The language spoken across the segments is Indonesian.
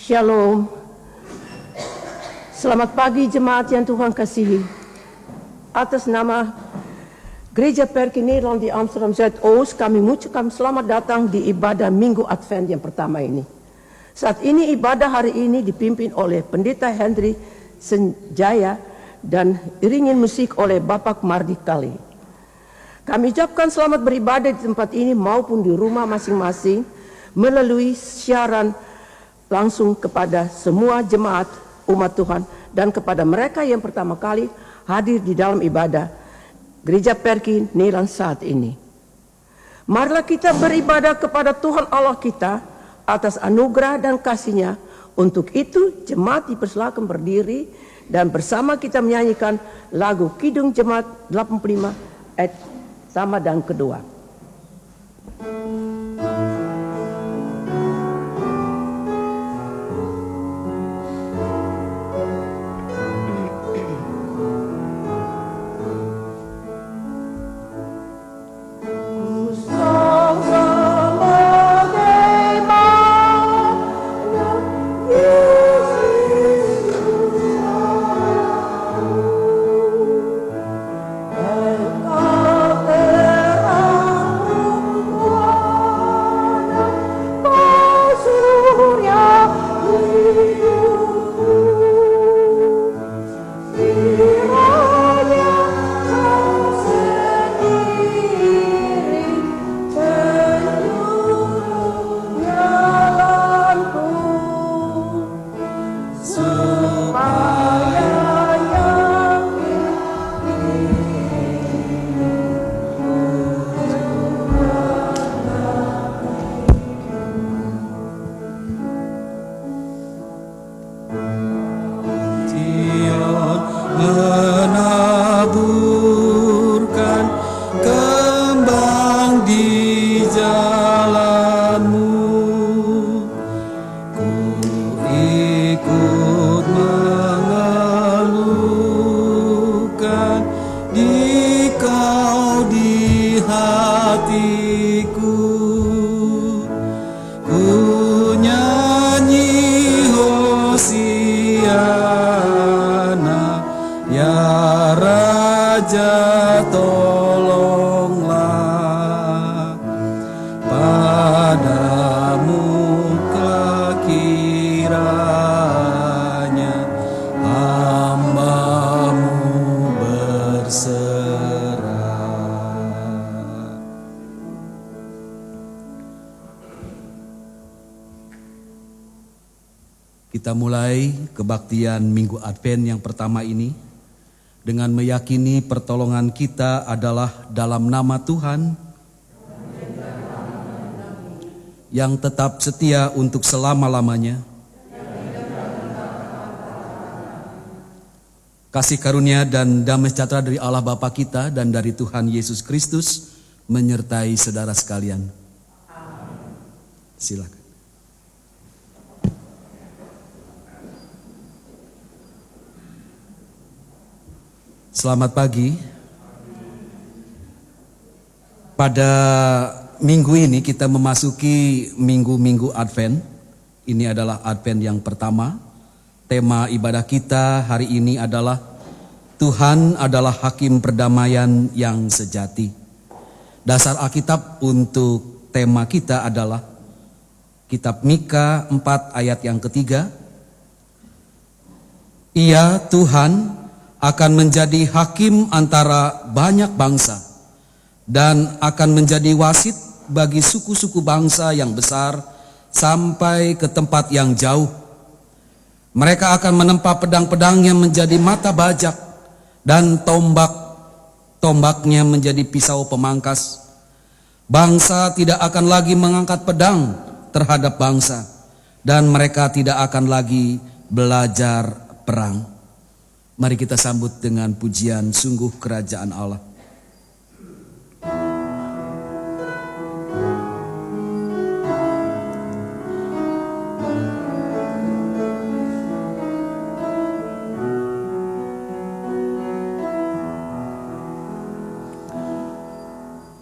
Shalom. Selamat pagi jemaat yang Tuhan kasihi. Atas nama Gereja Perki Nederland di Amsterdam Zuidoost, kami mengucapkan selamat datang di ibadah Minggu Advent yang pertama ini. Saat ini ibadah hari ini dipimpin oleh Pendeta Hendri Senjaya dan iringin musik oleh Bapak Mardi Kali. Kami ucapkan selamat beribadah di tempat ini maupun di rumah masing-masing melalui siaran langsung kepada semua jemaat umat Tuhan dan kepada mereka yang pertama kali hadir di dalam ibadah Gereja Perki Nederland saat ini. Marilah kita beribadah kepada Tuhan Allah kita atas anugerah dan kasih-Nya. Untuk itu jemaat dipersilakan berdiri dan bersama kita menyanyikan lagu Kidung Jemaat 85 ayat pertama dan kedua. Kita mulai kebaktian Minggu Advent yang pertama ini dengan meyakini pertolongan kita adalah dalam nama Tuhan yang tetap setia untuk selama-lamanya. Kasih karunia dan damai sejahtera dari Allah Bapa kita dan dari Tuhan Yesus Kristus menyertai saudara sekalian. Silakan. Selamat pagi. Pada minggu ini kita memasuki minggu-minggu Advent. Ini adalah Advent yang pertama. Tema ibadah kita hari ini adalah Tuhan adalah Hakim perdamaian yang sejati. Dasar Alkitab untuk tema kita adalah Kitab Mika 4 ayat yang ketiga. Ia Tuhan akan menjadi hakim antara banyak bangsa dan akan menjadi wasit bagi suku-suku bangsa yang besar sampai ke tempat yang jauh. Mereka akan menempa pedang-pedangnya menjadi mata bajak dan tombak-tombaknya menjadi pisau pemangkas. Bangsa tidak akan lagi mengangkat pedang terhadap bangsa dan mereka tidak akan lagi belajar perang. Mari kita sambut dengan pujian Sungguh Kerajaan Allah.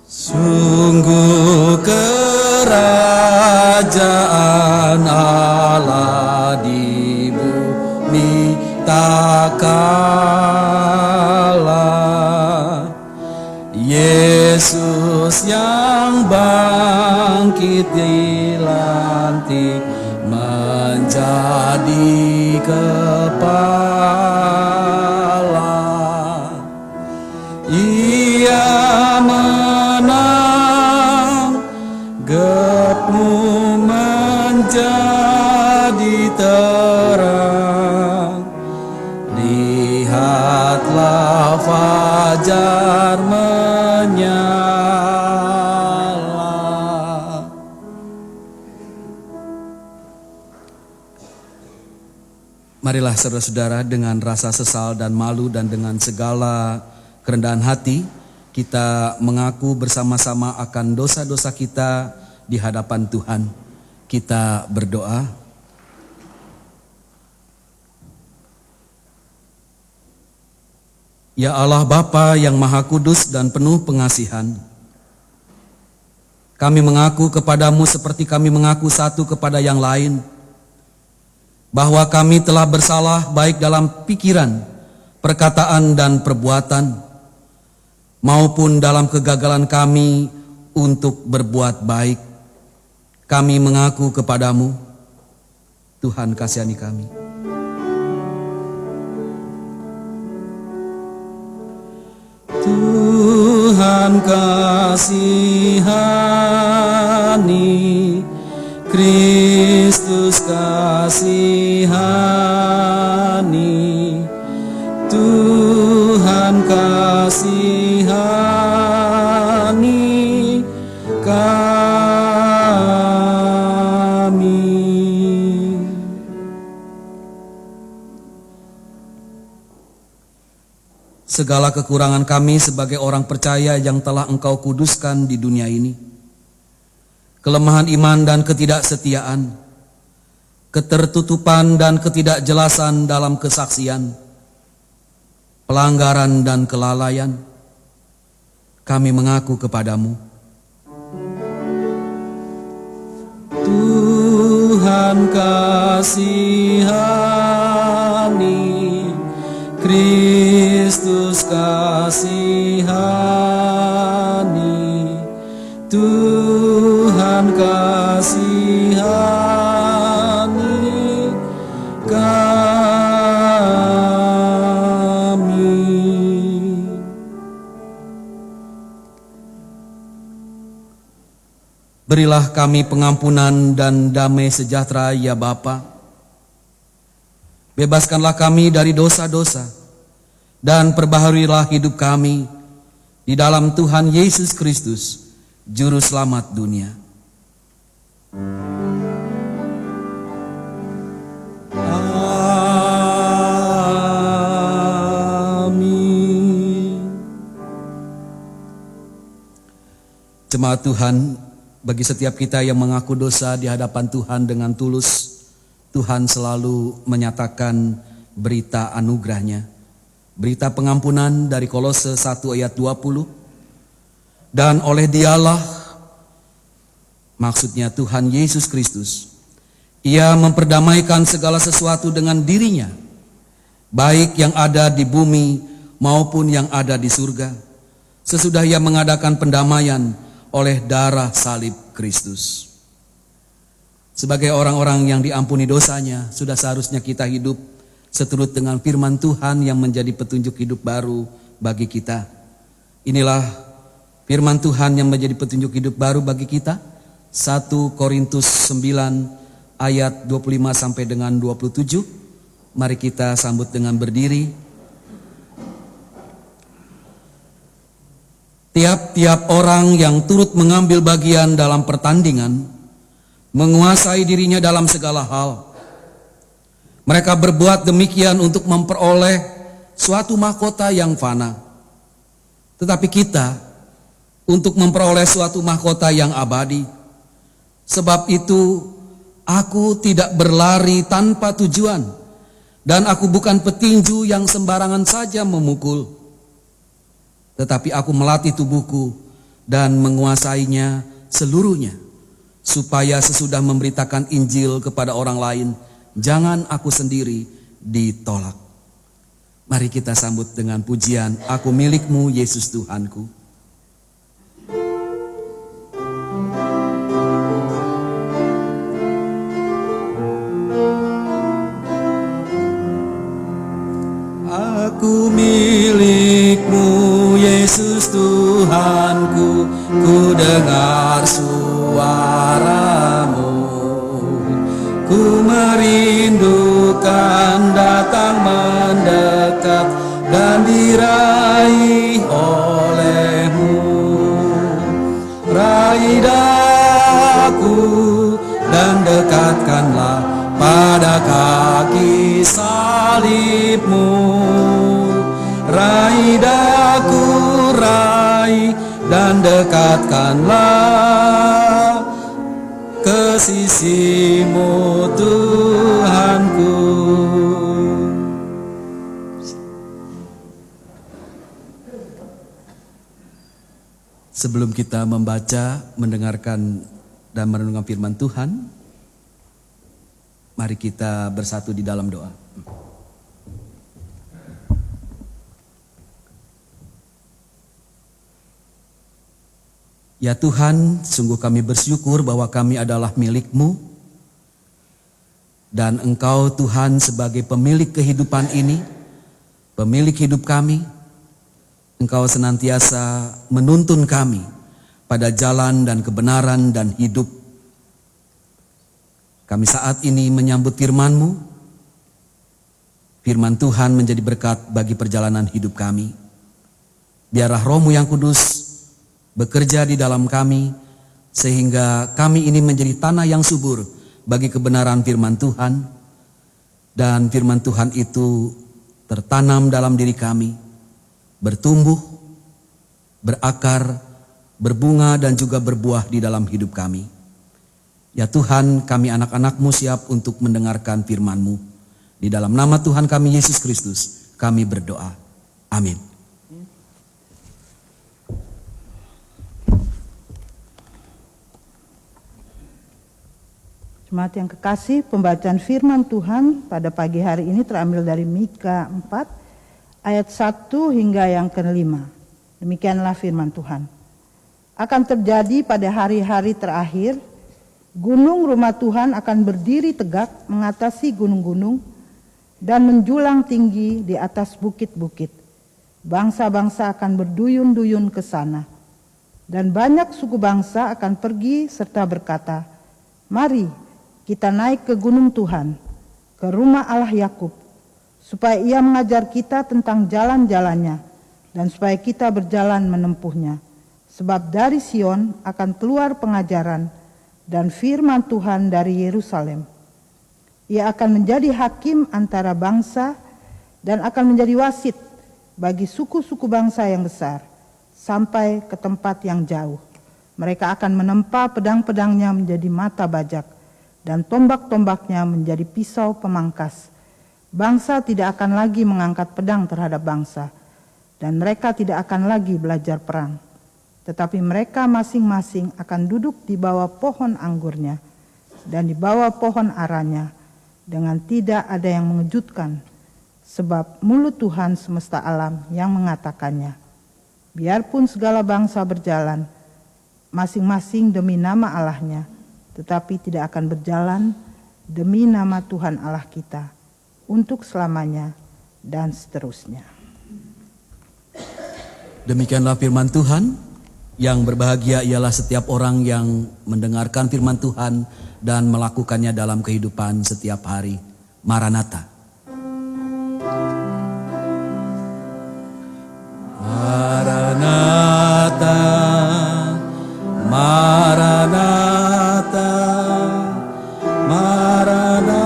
Sungguh kerajaan Allah di bumi tak kalah. Yesus yang bangkit dilantik menjadi kepala. Ia menang, gebmu menjadi terang. Lihatlah fajar menyala. Marilah saudara-saudara dengan rasa sesal dan malu dan dengan segala kerendahan hati kita mengaku bersama-sama akan dosa-dosa kita di hadapan Tuhan. Kita berdoa. Ya Allah Bapa yang Maha Kudus dan penuh pengasihan, kami mengaku kepadamu seperti kami mengaku satu kepada yang lain, bahwa kami telah bersalah baik dalam pikiran, perkataan dan perbuatan, maupun dalam kegagalan kami untuk berbuat baik. Kami mengaku kepadamu, Tuhan kasihani kami. Tuhan kasihani, Kristus kasihani, Tuhan kasihani kami. Segala kekurangan kami sebagai orang percaya yang telah Engkau kuduskan di dunia ini, kelemahan iman dan ketidaksetiaan, ketertutupan dan ketidakjelasan dalam kesaksian, pelanggaran dan kelalaian, kami mengaku kepadamu. Tuhan kasihani, Kristus kasihani, Tuhan kasihani kami. Berilah kami pengampunan dan damai sejahtera ya Bapa. Bebaskanlah kami dari dosa-dosa dan perbaharuilah hidup kami di dalam Tuhan Yesus Kristus, Juru Selamat dunia. Amin. Jemaat Tuhan, bagi setiap kita yang mengaku dosa di hadapan Tuhan dengan tulus, Tuhan selalu menyatakan berita anugerahnya, berita pengampunan dari Kolose 1 ayat 20. Dan oleh Dialah, maksudnya Tuhan Yesus Kristus, Ia memperdamaikan segala sesuatu dengan dirinya, baik yang ada di bumi maupun yang ada di surga, sesudah Ia mengadakan pendamaian oleh darah salib Kristus. Sebagai orang-orang yang diampuni dosanya, sudah seharusnya kita hidup seturut dengan firman Tuhan yang menjadi petunjuk hidup baru bagi kita. Inilah firman Tuhan yang menjadi petunjuk hidup baru bagi kita. 1 Korintus 9 ayat 25 sampai dengan 27. Mari kita sambut dengan berdiri. Tiap-tiap orang yang turut mengambil bagian dalam pertandingan menguasai dirinya dalam segala hal. Mereka berbuat demikian untuk memperoleh suatu mahkota yang fana. Tetapi kita untuk memperoleh suatu mahkota yang abadi. Sebab itu aku tidak berlari tanpa tujuan, dan aku bukan petinju yang sembarangan saja memukul. Tetapi aku melatih tubuhku dan menguasainya seluruhnya, supaya sesudah memberitakan Injil kepada orang lain, jangan aku sendiri ditolak. Mari kita sambut dengan pujian, Aku milikmu Yesus Tuhanku. Aku milikmu Yesus Tuhanku, ku dengar suaramu, ku merindukan datang mendekat dan diraih olehmu. Raih daku dan dekatkanlah pada kaki salibmu. Raih daku, raih dan dekatkanlah ke sisimu Tuhanku. Sebelum kita membaca, mendengarkan dan merenungkan firman Tuhan, mari kita bersatu di dalam doa. Ya Tuhan, sungguh kami bersyukur bahwa kami adalah milik-Mu, dan Engkau Tuhan sebagai pemilik kehidupan ini, pemilik hidup kami. Engkau senantiasa menuntun kami pada jalan dan kebenaran dan hidup. Kami saat ini menyambut firman-Mu. Firman Tuhan menjadi berkat bagi perjalanan hidup kami. Biarlah Roh-Mu yang kudus bekerja di dalam kami, sehingga kami ini menjadi tanah yang subur bagi kebenaran firman Tuhan, dan firman Tuhan itu tertanam dalam diri kami, bertumbuh, berakar, berbunga, dan juga berbuah di dalam hidup kami. Ya Tuhan, kami anak-anak-Mu siap untuk mendengarkan firman-Mu. Di dalam nama Tuhan kami Yesus Kristus, kami berdoa. Amin. Jemaat yang kekasih, pembacaan firman Tuhan pada pagi hari ini terambil dari Mika 4 ayat 1 hingga yang ke-5. Demikianlah firman Tuhan. Akan terjadi pada hari-hari terakhir, gunung rumah Tuhan akan berdiri tegak mengatasi gunung-gunung dan menjulang tinggi di atas bukit-bukit. Bangsa-bangsa akan berduyun-duyun ke sana, dan banyak suku bangsa akan pergi serta berkata, "Mari, kita naik ke gunung Tuhan, ke rumah Allah Yakub, supaya Ia mengajar kita tentang jalan-jalannya, dan supaya kita berjalan menempuhnya. Sebab dari Sion akan keluar pengajaran dan firman Tuhan dari Yerusalem. Ia akan menjadi hakim antara bangsa dan akan menjadi wasit bagi suku-suku bangsa yang besar, sampai ke tempat yang jauh. Mereka akan menempa pedang-pedangnya menjadi mata bajak, dan tombak-tombaknya menjadi pisau pemangkas. Bangsa tidak akan lagi mengangkat pedang terhadap bangsa, dan mereka tidak akan lagi belajar perang. Tetapi mereka masing-masing akan duduk di bawah pohon anggurnya dan di bawah pohon aranya, dengan tidak ada yang mengejutkan, sebab mulut Tuhan semesta alam yang mengatakannya. Biarpun segala bangsa berjalan, masing-masing demi nama Allahnya, tetapi tidak akan berjalan demi nama Tuhan Allah kita, untuk selamanya dan seterusnya. Demikianlah firman Tuhan. Yang berbahagia ialah setiap orang yang mendengarkan firman Tuhan dan melakukannya dalam kehidupan setiap hari. Maranatha. Maranatha, Maranatha, Maranatha.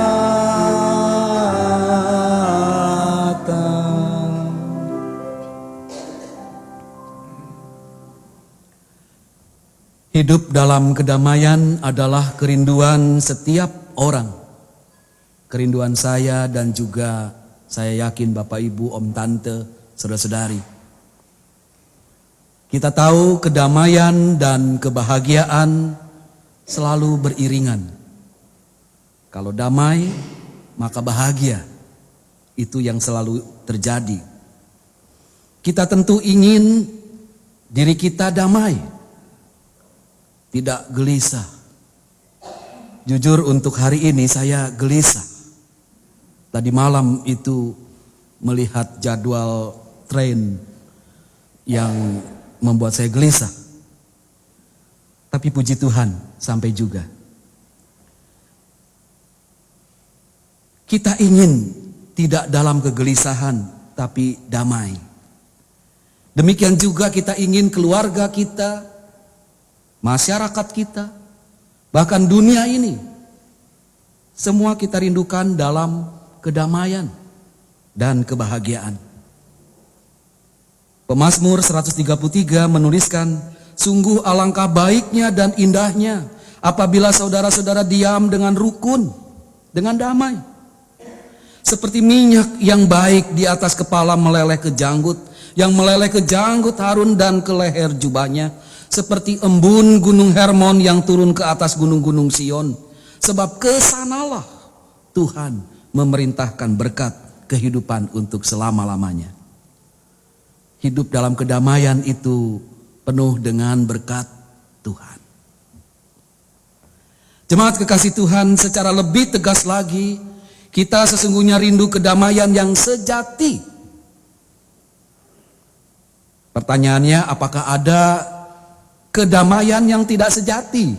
Hidup dalam kedamaian adalah kerinduan setiap orang. Kerinduan saya dan juga saya yakin Bapak Ibu, Om Tante, saudara-saudari. Kita tahu kedamaian dan kebahagiaan selalu beriringan. Kalau damai, maka bahagia. Itu yang selalu terjadi. Kita tentu ingin diri kita damai, tidak gelisah. Jujur untuk hari ini saya gelisah. Tadi malam itu melihat jadwal train yang membuat saya gelisah. Tapi puji Tuhan sampai juga. Kita ingin tidak dalam kegelisahan tapi damai. Demikian juga kita ingin keluarga kita, masyarakat kita, bahkan dunia ini, semua kita rindukan dalam kedamaian dan kebahagiaan. Pemazmur 133 menuliskan, sungguh alangkah baiknya dan indahnya apabila saudara-saudara diam dengan rukun, dengan damai. Seperti minyak yang baik di atas kepala meleleh ke janggut, yang meleleh ke janggut Harun dan ke leher jubahnya. Seperti embun gunung Hermon yang turun ke atas gunung-gunung Sion. Sebab kesanalah Tuhan memerintahkan berkat kehidupan untuk selama-lamanya. Hidup dalam kedamaian itu penuh dengan berkat Tuhan. Jemaat kekasih Tuhan, secara lebih tegas lagi, kita sesungguhnya rindu kedamaian yang sejati. Pertanyaannya, apakah ada kedamaian yang tidak sejati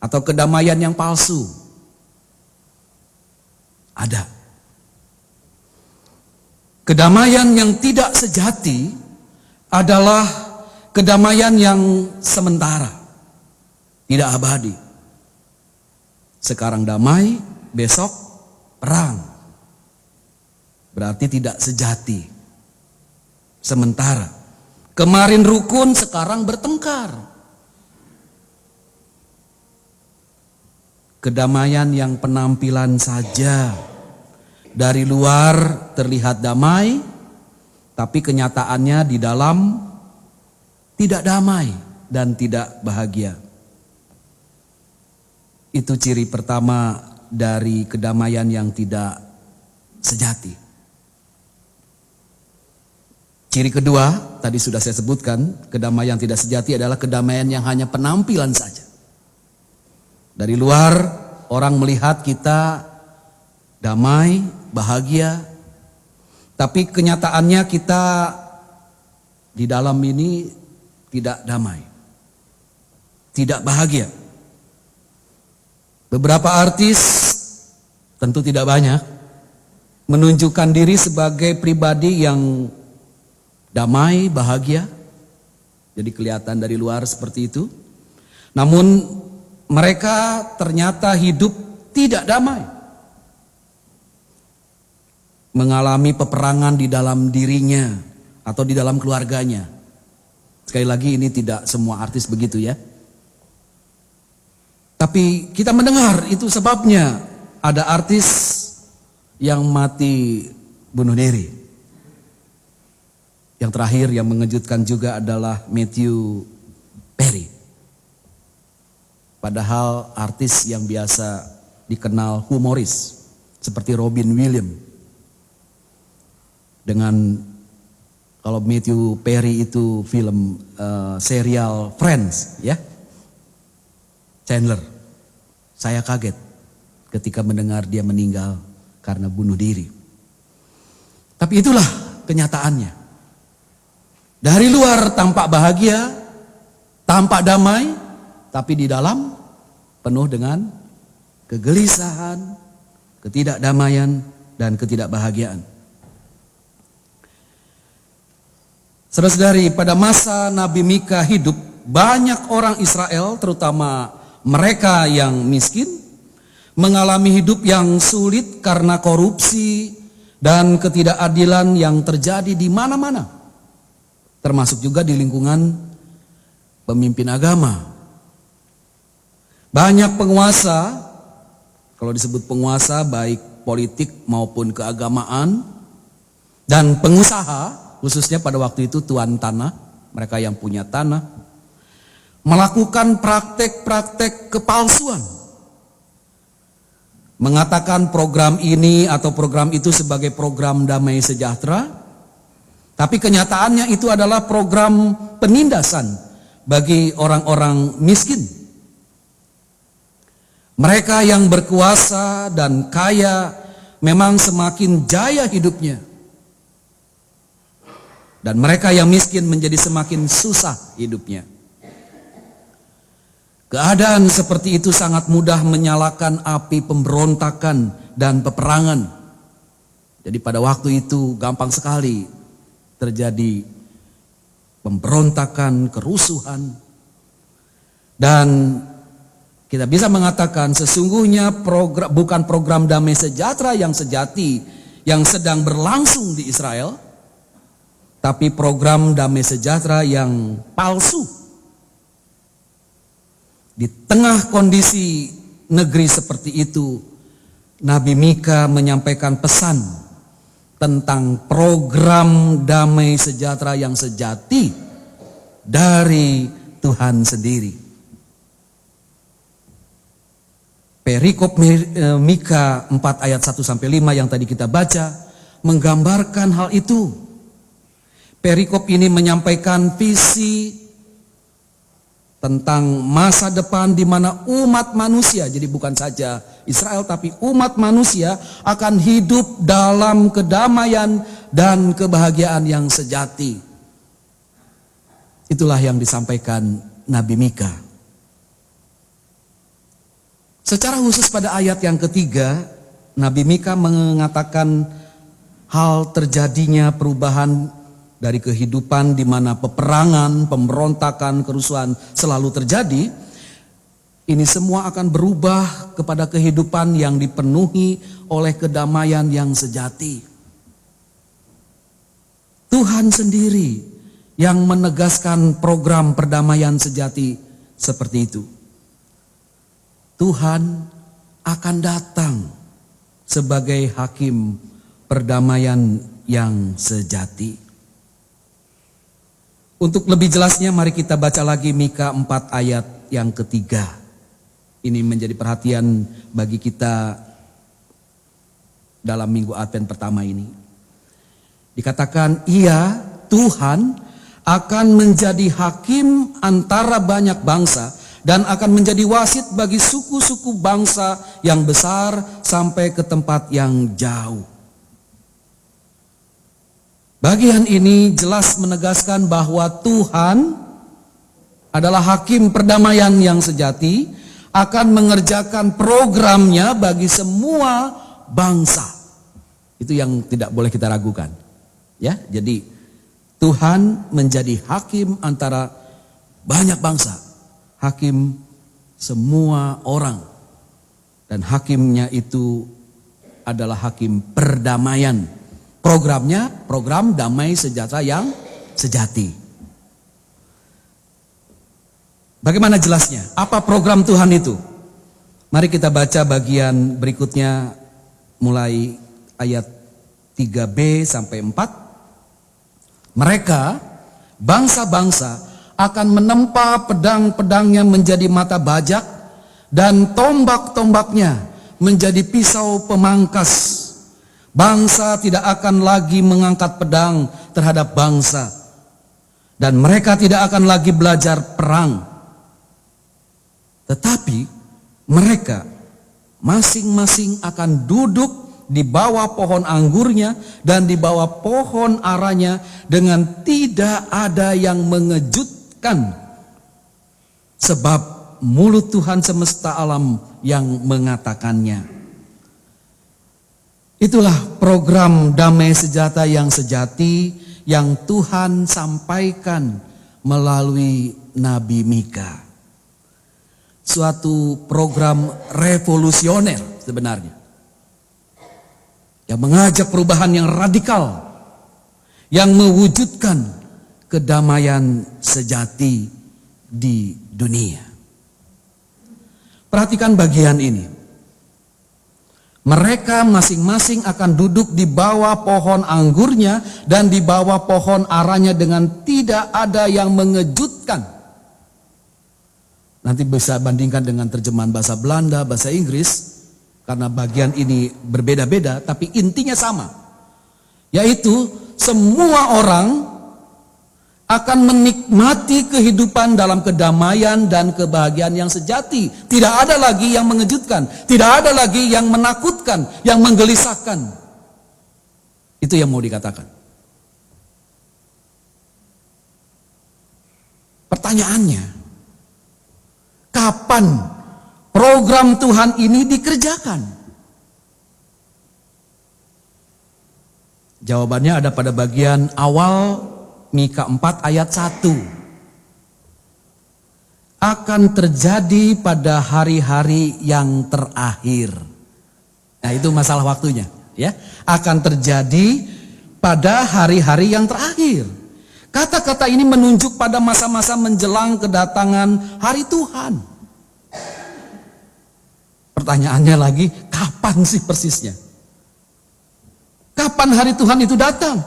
atau kedamaian yang palsu? Ada. Kedamaian yang tidak sejati adalah kedamaian yang sementara, tidak abadi. Sekarang damai, besok perang. Berarti tidak sejati, sementara. Kemarin rukun, sekarang bertengkar. Kedamaian yang penampilan saja, dari luar terlihat damai, tapi kenyataannya di dalam tidak damai dan tidak bahagia. Itu ciri pertama dari kedamaian yang tidak sejati. Ciri kedua, tadi sudah saya sebutkan, kedamaian yang tidak sejati adalah kedamaian yang hanya penampilan saja. Dari luar, orang melihat kita damai, bahagia, tapi kenyataannya kita di dalam ini tidak damai, tidak bahagia. Beberapa artis, tentu tidak banyak, menunjukkan diri sebagai pribadi yang damai, bahagia. Jadi kelihatan dari luar seperti itu. Namun mereka ternyata hidup tidak damai. Mengalami peperangan di dalam dirinya atau di dalam keluarganya. Sekali lagi ini tidak semua artis begitu ya. Tapi kita mendengar itu sebabnya ada artis yang mati bunuh diri. Yang terakhir yang mengejutkan juga adalah Matthew Perry. Padahal artis yang biasa dikenal humoris seperti Robin Williams. Dengan kalau Matthew Perry itu film serial Friends ya. Chandler. Saya kaget ketika mendengar dia meninggal karena bunuh diri. Tapi itulah kenyataannya. Dari luar tampak bahagia, tampak damai, tapi di dalam penuh dengan kegelisahan, ketidakdamaian, dan ketidakbahagiaan. Saudara-saudari, pada masa Nabi Mika hidup, banyak orang Israel, terutama mereka yang miskin, mengalami hidup yang sulit karena korupsi dan ketidakadilan yang terjadi di mana-mana. Termasuk juga di lingkungan pemimpin agama. Banyak penguasa, kalau disebut penguasa baik politik maupun keagamaan, dan pengusaha, khususnya pada waktu itu tuan tanah, mereka yang punya tanah, melakukan praktek-praktek kepalsuan. Mengatakan program ini atau program itu sebagai program damai sejahtera, tapi kenyataannya itu adalah program penindasan bagi orang-orang miskin. Mereka yang berkuasa dan kaya memang semakin jaya hidupnya. Dan mereka yang miskin menjadi semakin susah hidupnya. Keadaan seperti itu sangat mudah menyalakan api pemberontakan dan peperangan. Jadi pada waktu itu gampang sekali terjadi pemberontakan, kerusuhan. Dan kita bisa mengatakan sesungguhnya bukan program damai sejahtera yang sejati yang sedang berlangsung di Israel, tapi program damai sejahtera yang palsu. Di tengah kondisi negeri seperti itu, Nabi Mika menyampaikan pesan tentang program damai sejahtera yang sejati dari Tuhan sendiri. Perikop Mika 4 ayat 1-5 yang tadi kita baca menggambarkan hal itu. Perikop ini menyampaikan visi tentang masa depan di mana umat manusia, jadi bukan saja Israel tapi umat manusia akan hidup dalam kedamaian dan kebahagiaan yang sejati. Itulah yang disampaikan Nabi Mika. Secara khusus pada ayat yang ketiga, Nabi Mika mengatakan hal terjadinya perubahan dari kehidupan di mana peperangan, pemberontakan, kerusuhan selalu terjadi. Ini semua akan berubah kepada kehidupan yang dipenuhi oleh kedamaian yang sejati. Tuhan sendiri yang menegaskan program perdamaian sejati seperti itu. Tuhan akan datang sebagai hakim perdamaian yang sejati. Untuk lebih jelasnya mari kita baca lagi Mika 4 ayat yang ketiga. Ini menjadi perhatian bagi kita dalam minggu Advent pertama ini. Dikatakan, ia Tuhan akan menjadi hakim antara banyak bangsa dan akan menjadi wasit bagi suku-suku bangsa yang besar sampai ke tempat yang jauh. Bagian ini jelas menegaskan bahwa Tuhan adalah hakim perdamaian yang sejati, akan mengerjakan programnya bagi semua bangsa. Itu yang tidak boleh kita ragukan. Ya, jadi Tuhan menjadi hakim antara banyak bangsa, hakim semua orang, dan hakimnya itu adalah hakim perdamaian. Programnya program damai sejahtera yang sejati. Bagaimana jelasnya? Apa program Tuhan itu? Mari kita baca bagian berikutnya mulai ayat 3b sampai 4. Mereka, bangsa-bangsa, akan menempa pedang-pedangnya menjadi mata bajak dan tombak-tombaknya menjadi pisau pemangkas. Bangsa tidak akan lagi mengangkat pedang terhadap bangsa, dan mereka tidak akan lagi belajar perang. Tetapi mereka masing-masing akan duduk di bawah pohon anggurnya dan di bawah pohon aranya dengan tidak ada yang mengejutkan, sebab mulut Tuhan semesta alam yang mengatakannya. Itulah program damai sejahtera yang sejati yang Tuhan sampaikan melalui Nabi Mika. Suatu program revolusioner sebenarnya, yang mengajak perubahan yang radikal, yang mewujudkan kedamaian sejati di dunia. Perhatikan bagian ini. Mereka masing-masing akan duduk di bawah pohon anggurnya dan di bawah pohon aranya dengan tidak ada yang mengejutkan. Nanti bisa bandingkan dengan terjemahan bahasa Belanda, bahasa Inggris, karena bagian ini berbeda-beda, tapi intinya sama. Yaitu semua orang akan menikmati kehidupan dalam kedamaian dan kebahagiaan yang sejati. Tidak ada lagi yang mengejutkan, tidak ada lagi yang menakutkan, yang menggelisahkan. Itu yang mau dikatakan. Pertanyaannya, kapan program Tuhan ini dikerjakan? Jawabannya ada pada bagian awal Mika 4 ayat 1. Akan terjadi pada hari-hari yang terakhir. Nah, itu masalah waktunya, ya. Akan terjadi pada hari-hari yang terakhir. Kata-kata ini menunjuk pada masa-masa menjelang kedatangan hari Tuhan. Pertanyaannya lagi, kapan sih persisnya? Kapan hari Tuhan itu datang?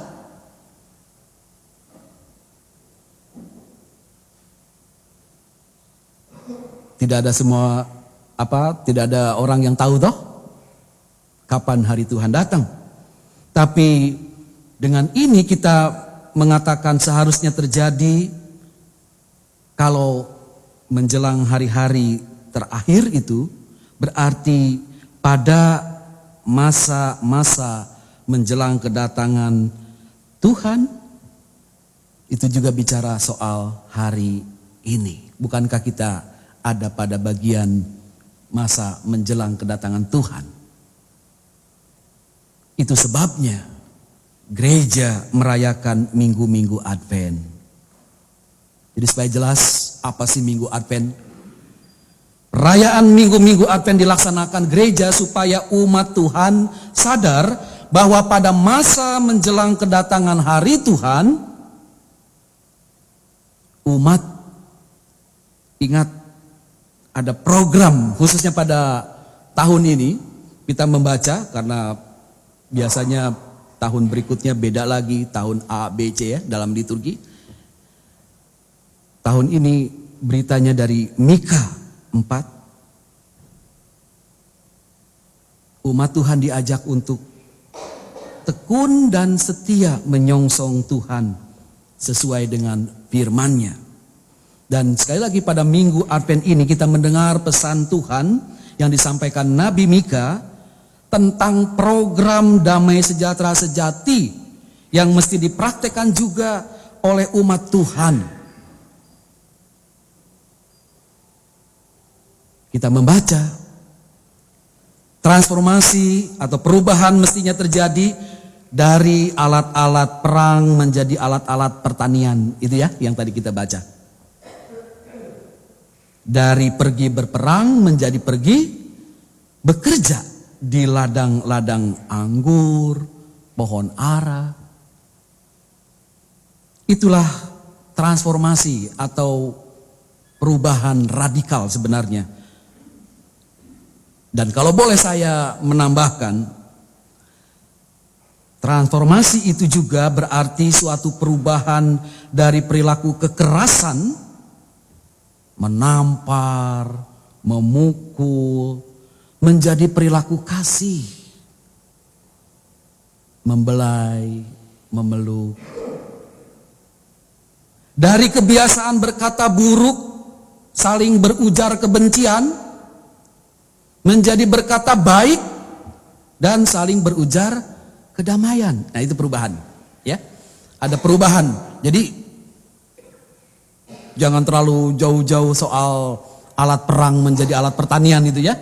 Tidak ada tidak ada orang yang tahu toh kapan hari Tuhan datang. Tapi dengan ini kita mengatakan seharusnya terjadi kalau menjelang hari-hari terakhir itu, berarti pada masa-masa menjelang kedatangan Tuhan, itu juga bicara soal hari ini. Bukankah kita ada pada bagian masa menjelang kedatangan Tuhan? Itu sebabnya gereja merayakan minggu-minggu Advent. Jadi supaya jelas apa sih minggu Advent? Perayaan minggu-minggu Advent dilaksanakan gereja supaya umat Tuhan sadar bahwa pada masa menjelang kedatangan hari Tuhan, umat ingat ada program khususnya pada tahun ini. Kita membaca karena biasanya tahun berikutnya beda lagi, tahun A, B, C ya dalam liturgi. Tahun ini beritanya dari Mika 4. Umat Tuhan diajak untuk tekun dan setia menyongsong Tuhan sesuai dengan firman-Nya. Dan sekali lagi pada minggu Advent ini kita mendengar pesan Tuhan yang disampaikan Nabi Mika tentang program damai sejahtera sejati yang mesti dipraktekkan juga oleh umat Tuhan. Kita membaca transformasi atau perubahan mestinya terjadi dari alat-alat perang menjadi alat-alat pertanian. Itu ya yang tadi kita baca. Dari pergi berperang menjadi pergi bekerja di ladang-ladang anggur, pohon ara. Itulah transformasi atau perubahan radikal sebenarnya. Dan kalau boleh saya menambahkan, transformasi itu juga berarti suatu perubahan dari perilaku kekerasan, menampar, memukul, menjadi perilaku kasih, membelai, memeluk. Dari kebiasaan berkata buruk, saling berujar kebencian, menjadi berkata baik dan saling berujar kedamaian. Nah, itu perubahan, ya. Ada perubahan. Jadi jangan terlalu jauh-jauh soal alat perang menjadi alat pertanian itu, ya.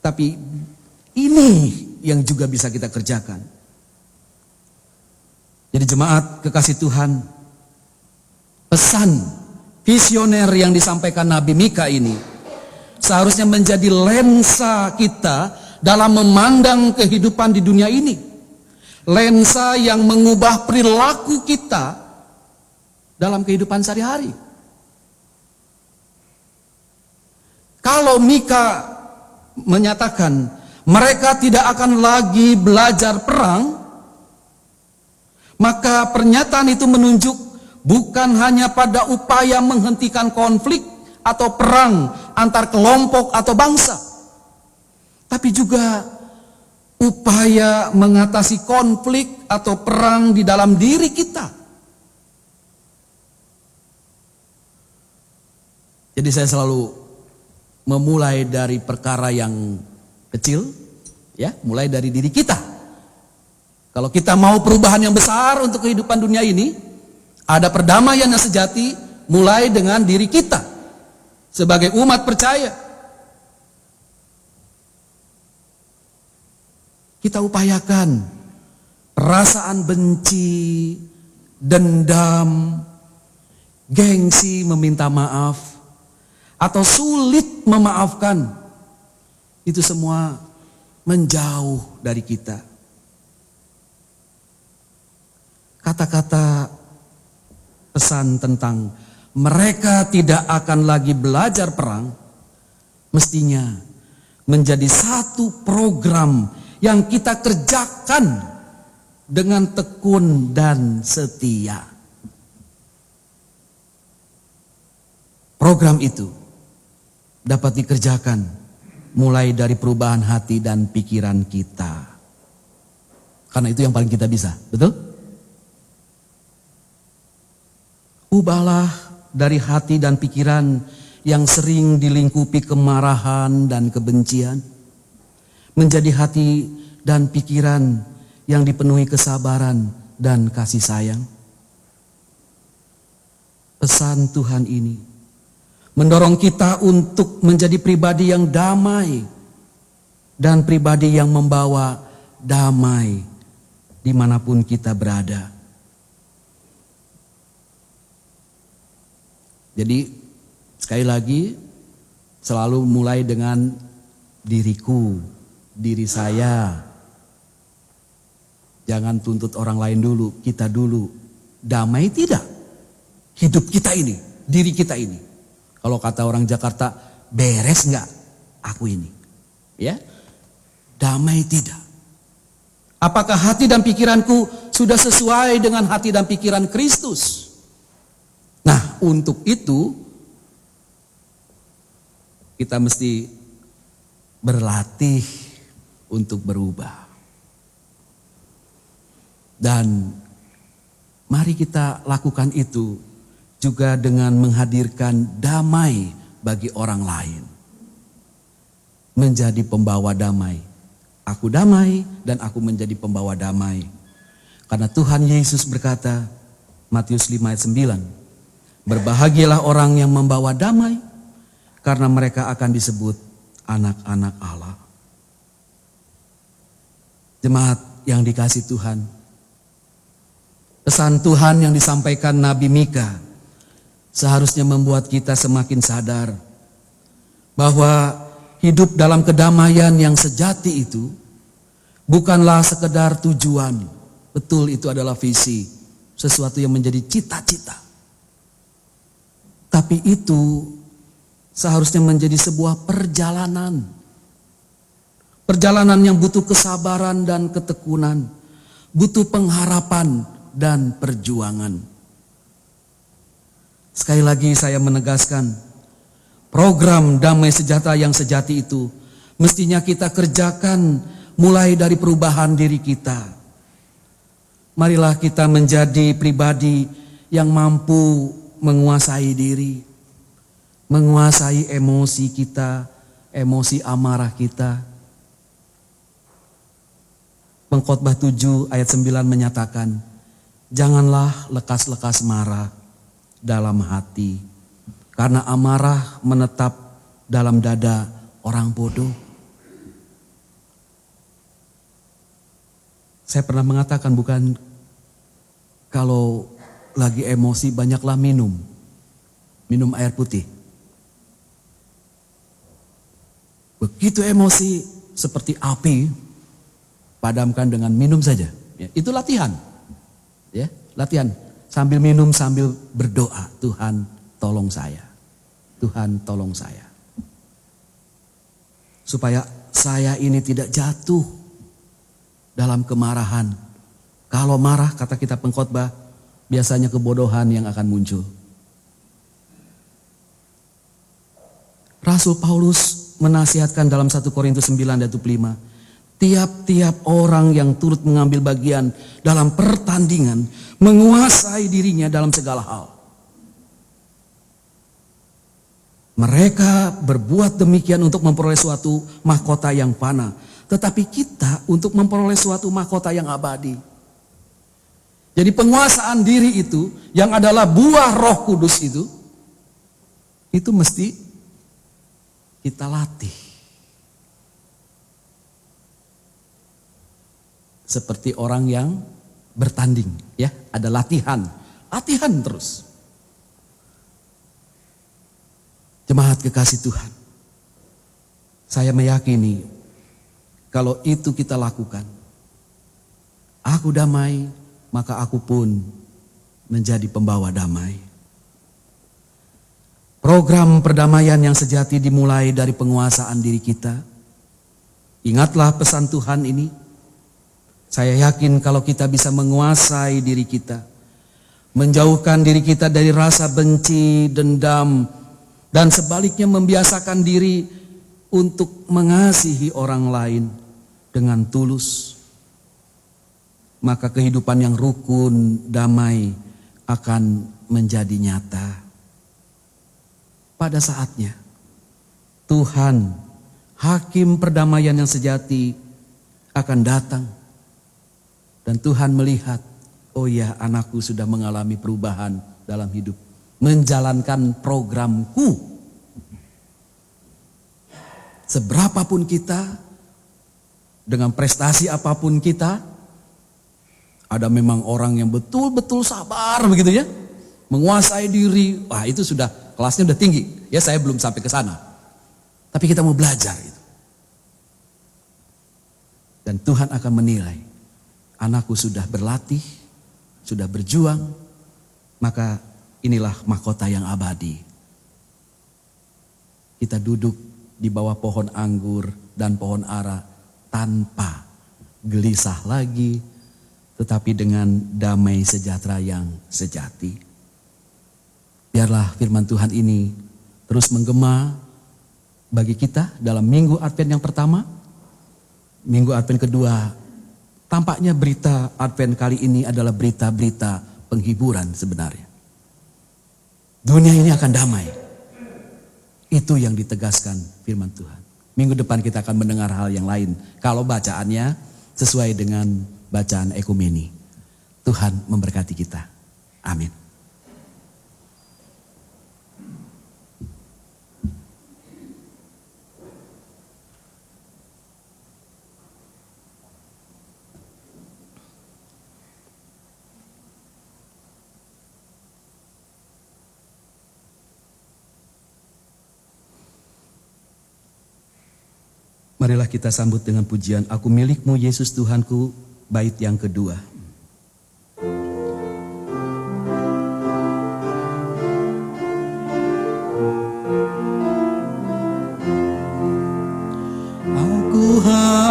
Tapi ini yang juga bisa kita kerjakan. Jadi jemaat kekasih Tuhan, pesan visioner yang disampaikan Nabi Mika ini seharusnya menjadi lensa kita dalam memandang kehidupan di dunia ini. Lensa yang mengubah perilaku kita dalam kehidupan sehari-hari. Kalau Mika menyatakan mereka tidak akan lagi belajar perang, maka pernyataan itu menunjuk bukan hanya pada upaya menghentikan konflik atau perang antar kelompok atau bangsa, tapi juga upaya mengatasi konflik atau perang di dalam diri kita. Jadi saya selalu memulai dari perkara yang kecil, ya, mulai dari diri kita. Kalau kita mau perubahan yang besar untuk kehidupan dunia ini, ada perdamaian yang sejati mulai dengan diri kita. Sebagai umat percaya, kita upayakan perasaan benci, dendam, gengsi meminta maaf, atau sulit memaafkan, itu semua menjauh dari kita. Kata-kata pesan tentang mereka tidak akan lagi belajar perang mestinya menjadi satu program yang kita kerjakan dengan tekun dan setia. Program itu dapat dikerjakan mulai dari perubahan hati dan pikiran kita. Karena itu yang paling kita bisa, betul? Ubahlah dari hati dan pikiran yang sering dilingkupi kemarahan dan kebencian, menjadi hati dan pikiran yang dipenuhi kesabaran dan kasih sayang. Pesan Tuhan ini mendorong kita untuk menjadi pribadi yang damai dan pribadi yang membawa damai dimanapun kita berada. Jadi sekali lagi selalu mulai dengan diriku, diri saya. Jangan tuntut orang lain dulu, kita dulu. Damai tidak? Hidup kita ini, diri kita ini. Kalau kata orang Jakarta, beres enggak aku ini? Ya, damai tidak? Apakah hati dan pikiranku sudah sesuai dengan hati dan pikiran Kristus? Nah, untuk itu kita mesti berlatih untuk berubah. Dan mari kita lakukan itu juga dengan menghadirkan damai bagi orang lain. Menjadi pembawa damai. Aku damai dan aku menjadi pembawa damai. Karena Tuhan Yesus berkata, Matius 5 ayat 9, berbahagialah orang yang membawa damai, karena mereka akan disebut anak-anak Allah. Jemaat yang dikasih Tuhan, pesan Tuhan yang disampaikan Nabi Mika seharusnya membuat kita semakin sadar bahwa hidup dalam kedamaian yang sejati itu bukanlah sekedar tujuan. Betul, itu adalah visi, sesuatu yang menjadi cita-cita. Tapi Tetapi itu seharusnya menjadi sebuah perjalanan. Perjalanan yang butuh kesabaran dan ketekunan, butuh pengharapan dan perjuangan. Sekali lagi saya menegaskan, program damai sejahtera yang sejati itu mestinya kita kerjakan mulai dari perubahan diri kita. Marilah kita menjadi pribadi yang mampu menguasai diri, menguasai emosi kita, emosi amarah kita. Pengkhotbah 7 ayat 9 menyatakan, janganlah lekas-lekas marah dalam hati, karena amarah menetap dalam dada orang bodoh. Saya pernah mengatakan, bukan, kalau lagi emosi banyaklah minum air putih. Begitu emosi seperti api, padamkan dengan minum saja. Ya, itu latihan. Ya, latihan. Sambil minum, sambil berdoa, Tuhan tolong saya. Tuhan tolong saya. Supaya saya ini tidak jatuh dalam kemarahan. Kalau marah, kata kita pengkhotbah, biasanya kebodohan yang akan muncul. Rasul Paulus menasihatkan dalam 1 Korintus 9 ayat 25, tiap-tiap orang yang turut mengambil bagian dalam pertandingan menguasai dirinya dalam segala hal. Mereka berbuat demikian untuk memperoleh suatu mahkota yang fana, tetapi kita untuk memperoleh suatu mahkota yang abadi. Jadi penguasaan diri itu yang adalah buah Roh Kudus itu mesti kita latih. Seperti orang yang bertanding, ya, ada latihan terus. Jemaat kekasih Tuhan, saya meyakini kalau itu kita lakukan, aku damai, maka aku pun menjadi pembawa damai. Program perdamaian yang sejati dimulai dari penguasaan diri kita. Ingatlah pesan Tuhan ini. Saya yakin kalau kita bisa menguasai diri kita, menjauhkan diri kita dari rasa benci, dendam, dan sebaliknya membiasakan diri untuk mengasihi orang lain dengan tulus, maka kehidupan yang rukun, damai akan menjadi nyata. Pada saatnya, Tuhan, Hakim perdamaian yang sejati, akan datang. Dan Tuhan melihat, oh ya, anakku sudah mengalami perubahan dalam hidup, menjalankan programku. Seberapapun kita, dengan prestasi apapun kita, ada memang orang yang betul-betul sabar begitu ya, menguasai diri. Wah, itu sudah kelasnya udah tinggi. Ya, saya belum sampai ke sana. Tapi kita mau belajar gitu. Dan Tuhan akan menilai, anakku sudah berlatih, sudah berjuang, maka inilah mahkota yang abadi. Kita duduk di bawah pohon anggur dan pohon ara tanpa gelisah lagi, tetapi dengan damai sejahtera yang sejati. Biarlah firman Tuhan ini terus menggema bagi kita dalam minggu Advent yang pertama, minggu Advent kedua. Tampaknya berita Advent kali ini adalah berita-berita penghiburan sebenarnya. Dunia ini akan damai. Itu yang ditegaskan firman Tuhan. Minggu depan kita akan mendengar hal yang lain. Kalau bacaannya sesuai dengan bacaan ekumeni. Tuhan memberkati kita. Amin. Marilah kita sambut dengan pujian Aku Milikmu Yesus Tuhanku, bait yang kedua.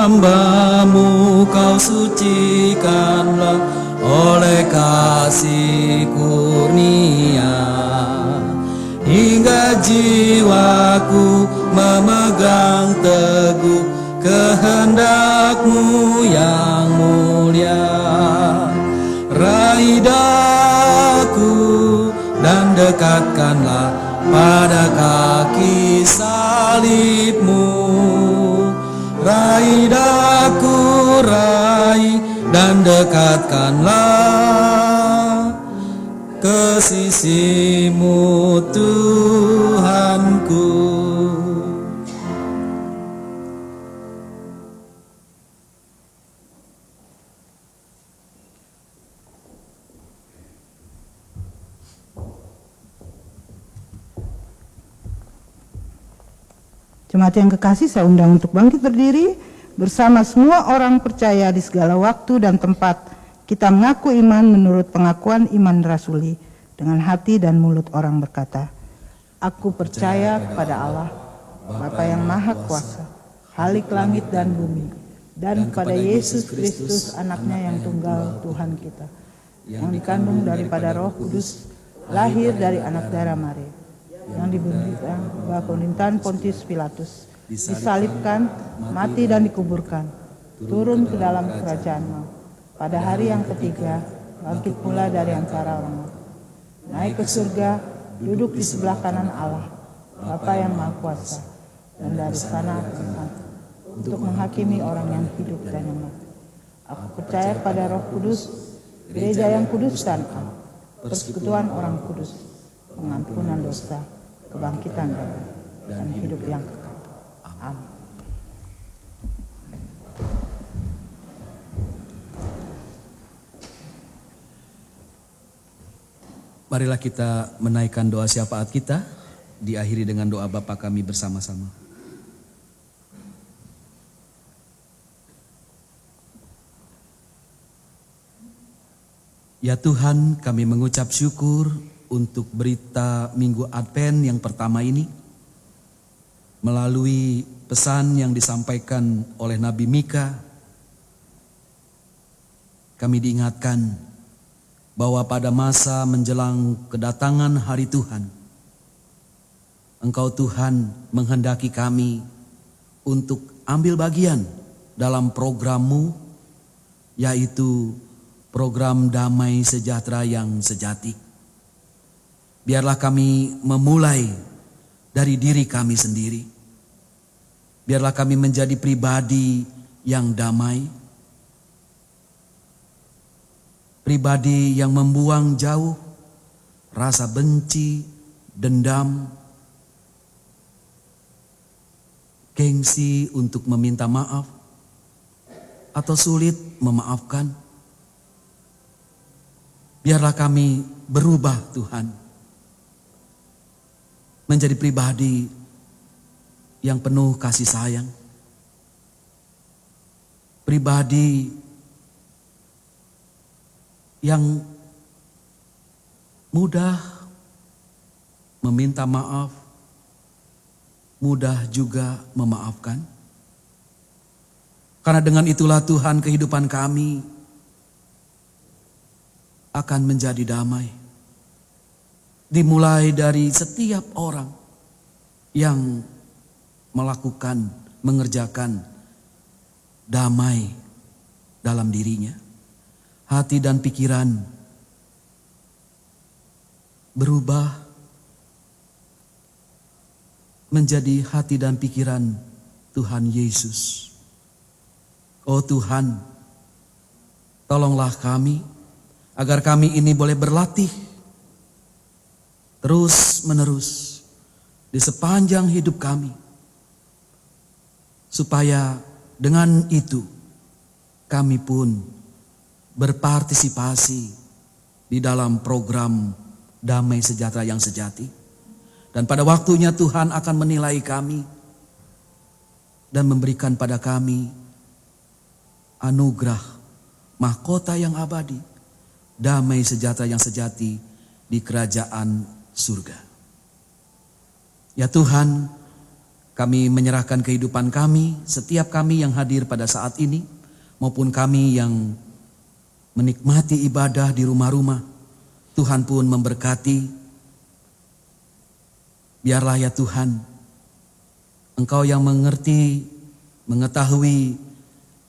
hamba-Mu Kau sucikanlah oleh kasih kurnia, hingga jiwaku memegang teguh kehendak-Mu yang mulia. Raih daku dan dekatkanlah pada kaki salib-Mu. Raih daku, raih dan dekatkanlah ke sisi-Mu Tuhanku. Jemaat yang kekasih, saya undang untuk bangkit berdiri bersama semua orang percaya di segala waktu dan tempat. Kita mengaku iman menurut pengakuan iman rasuli. Dengan hati dan mulut orang berkata, aku percaya kepada Allah, Bapa yang Maha Kuasa, Khalik langit dan bumi, dan kepada Yesus Kristus anaknya yang tunggal Tuhan kita, yang dikandung daripada Roh Kudus, lahir dari anak darah Maria, yang diberikan bawah pemerintahan Pontius Pilatus, disalibkan, mati dan dikuburkan, turun ke dalam kerajaan maut. Pada hari yang ketiga, bangkit pula dari antara orang mati, naik ke surga, duduk di sebelah kanan Allah, Bapa yang Maha Kuasa, dan dari sana akan untuk menghakimi orang yang hidup dan yang mati. Aku percaya pada Roh Kudus, gereja yang kudus dan am, persekutuan orang kudus, pengampunan dosa, kebangkitan dan hidup yang kekal. Amin. Marilah kita menaikkan doa syafaat kita, diakhiri dengan doa Bapa kami bersama-sama. Ya Tuhan, kami mengucap syukur untuk berita Minggu Advent yang pertama ini. Melalui pesan yang disampaikan oleh Nabi Mika, kami diingatkan bahwa pada masa menjelang kedatangan hari Tuhan, Engkau Tuhan menghendaki kami untuk ambil bagian dalam program-Mu, yaitu program damai sejahtera yang sejati. Biarlah kami memulai dari diri kami sendiri. Biarlah kami menjadi pribadi yang damai, pribadi yang membuang jauh rasa benci, dendam, gengsi untuk meminta maaf, atau sulit memaafkan. Biarlah kami berubah Tuhan, menjadi pribadi yang penuh kasih sayang, pribadi yang mudah meminta maaf, mudah juga memaafkan. Karena dengan itulah Tuhan, kehidupan kami akan menjadi damai. Dimulai dari setiap orang yang melakukan, mengerjakan damai dalam dirinya. Hati dan pikiran berubah menjadi hati dan pikiran Tuhan Yesus. Oh Tuhan, tolonglah kami agar kami ini boleh berlatih terus menerus di sepanjang hidup kami, supaya dengan itu kami pun berpartisipasi di dalam program damai sejahtera yang sejati. Dan pada waktunya Tuhan akan menilai kami dan memberikan pada kami anugerah mahkota yang abadi, damai sejahtera yang sejati di kerajaan surga. Ya Tuhan, Kami menyerahkan kehidupan kami, setiap kami yang hadir pada saat ini, maupun kami yang menikmati ibadah di rumah-rumah. Tuhan pun memberkati. Biarlah ya Tuhan, Engkau yang mengerti, mengetahui